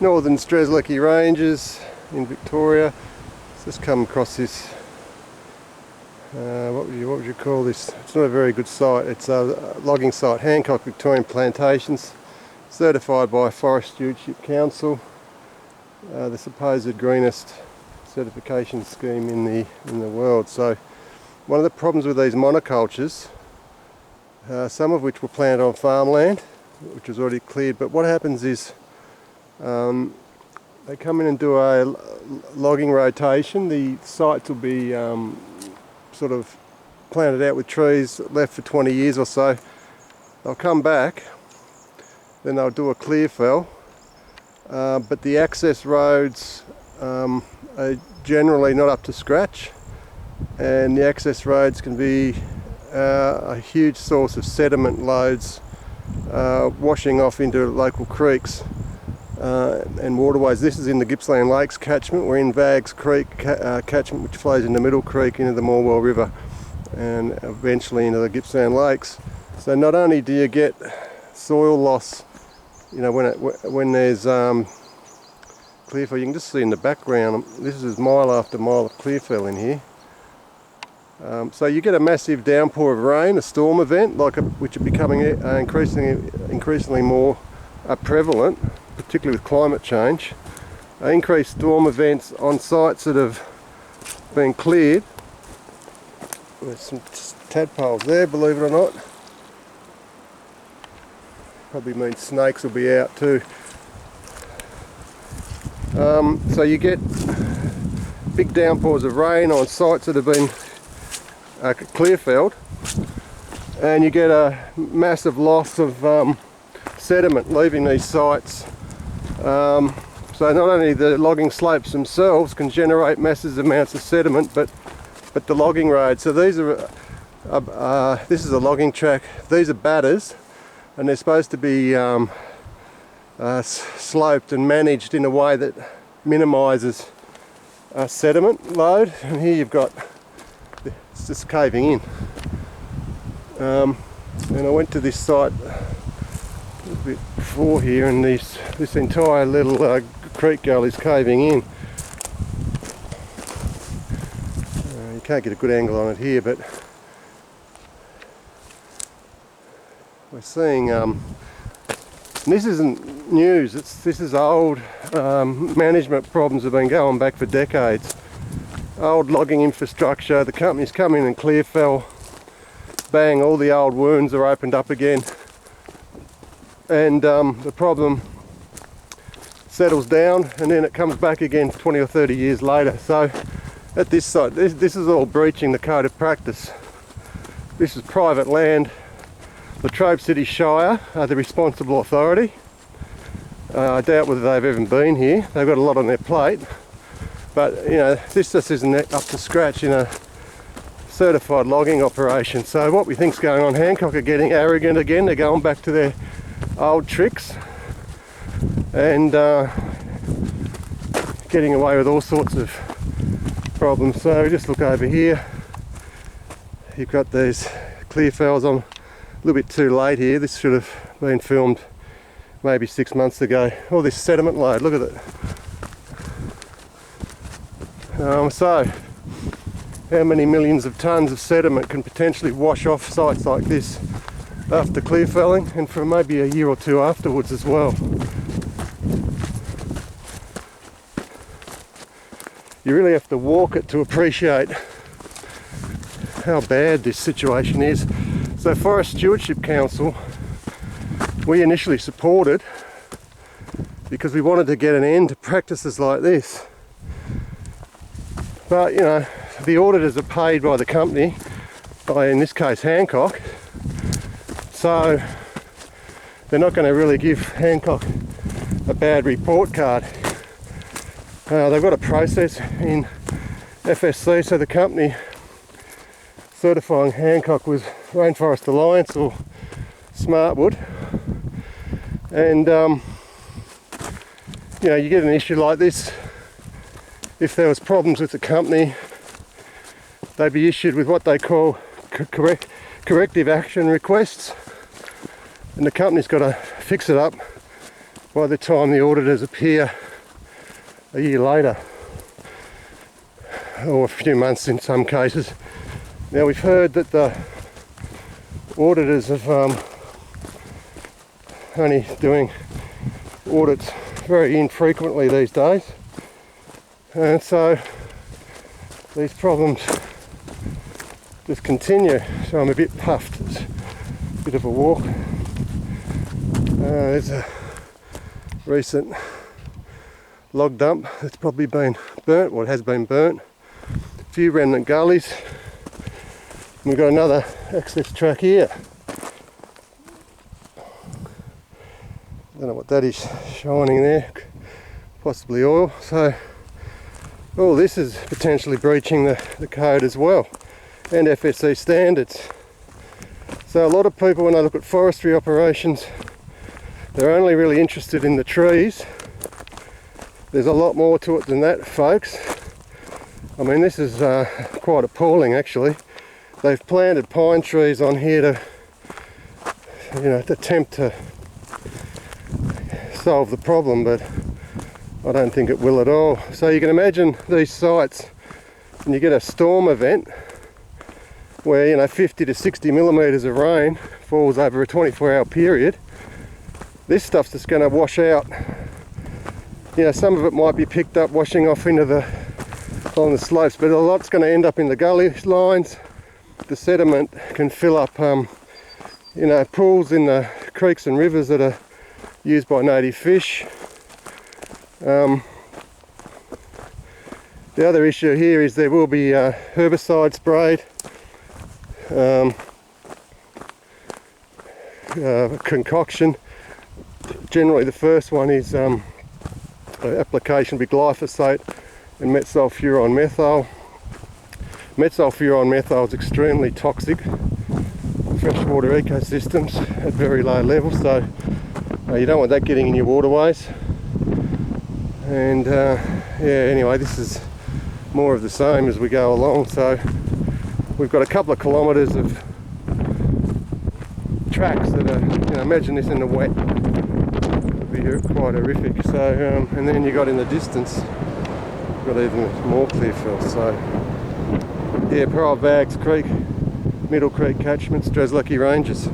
Northern Strzelecki Ranges in Victoria. Just come across this, what would you call this? It's not a very good site. It's a logging site, Hancock Victorian Plantations, certified by Forest Stewardship Council, the supposed greenest certification scheme in the world. So one of the problems with these monocultures, some of which were planted on farmland, which was already cleared, but what happens is they come in and do a logging rotation. The sites will be sort of planted out with trees, left for 20 years or so. They'll come back, then they'll do a clear fell, but the access roads are generally not up to scratch, and the access roads can be a huge source of sediment loads washing off into local creeks and waterways. This is in the Gippsland Lakes Catchment. We're in Vaggs Creek Catchment, which flows into Middle Creek into the Morwell River and eventually into the Gippsland Lakes. So not only do you get soil loss, you know, when there's clearfell, you can just see in the background, this is mile after mile of clearfell in here. So you get a massive downpour of rain, a storm event, which are becoming increasingly more prevalent, particularly with climate change. Increased storm events on sites that have been cleared. There's some tadpoles there, believe it or not. Probably means snakes will be out too. So you get big downpours of rain on sites that have been clear-felled, and you get a massive loss of sediment leaving these sites. So not only the logging slopes themselves can generate massive amounts of sediment, but the logging road. So these are this is a logging track. These are batters, and they're supposed to be sloped and managed in a way that minimises sediment load. And here you've got, it's just caving in. And I went to this site a little bit before here, and this entire little creek gully is caving in. You can't get a good angle on it here, but we're seeing, and this isn't news, this is old management problems have been going back for decades. Old logging infrastructure, the companies come in and clear fell, bang, all the old wounds are opened up again, and the problem settles down, and then it comes back again 20 or 30 years later. So at this site, this is all breaching the code of practice. This is private land. Latrobe City Shire are the responsible authority. I doubt whether they've even been here. They've got a lot on their plate, but you know, this just isn't up to scratch in a certified logging operation. So what we think's going on, Hancock are getting arrogant again. They're going back to their old tricks and getting away with all sorts of problems. So just look over here. You've got these clear fells on. A little bit too late here. This should have been filmed maybe 6 months ago. All this sediment load, look at it. So how many millions of tonnes of sediment can potentially wash off sites like this after clear felling, and for maybe a year or two afterwards as well. You really have to walk it to appreciate how bad this situation is. So Forest Stewardship Council, we initially supported because we wanted to get an end to practices like this. But you know, the auditors are paid by the company, by in this case Hancock, so they're not going to really give Hancock a bad report card. They've got a process in FSC, so the company certifying Hancock was Rainforest Alliance or Smartwood, and you know, you get an issue like this, if there was problems with the company, they'd be issued with what they call corrective action requests, and the company's got to fix it up by the time the auditors appear a year later, or a few months in some cases. Now we've heard that the auditors have only doing audits very infrequently these days, and so these problems just continue. So I'm a bit puffed. It's a bit of a walk. There's a recent log dump that's probably been burnt, or it has been burnt. A few remnant gullies. And we've got another access track here. Don't know what that is shining there, possibly oil. So all this is potentially breaching the code as well, and FSC standards. So a lot of people, when they look at forestry operations, they're only really interested in the trees. There's a lot more to it than that, folks. I mean, this is quite appalling actually. They've planted pine trees on here to, to attempt to solve the problem, but I don't think it will at all. So you can imagine these sites, and you get a storm event where 50 to 60 millimeters of rain falls over a 24-hour period. This stuff's just going to wash out. Some of it might be picked up washing off along the slopes, but a lot's going to end up in the gully lines. The sediment can fill up pools in the creeks and rivers that are used by native fish. The other issue here is there will be herbicide sprayed, concoction. Generally the first one is application will be glyphosate and metsulfuron methyl. Metsulfuron methyl is extremely toxic for freshwater ecosystems at very low levels, so you don't want that getting in your waterways. And anyway, this is more of the same as we go along. So we've got a couple of kilometres of tracks that are, imagine this in the wet, it would be quite horrific. So and then you got in the distance, you've got even more clearfield. So yeah, Vaggs Creek, Middle Creek Catchment, Strzelecki Ranges.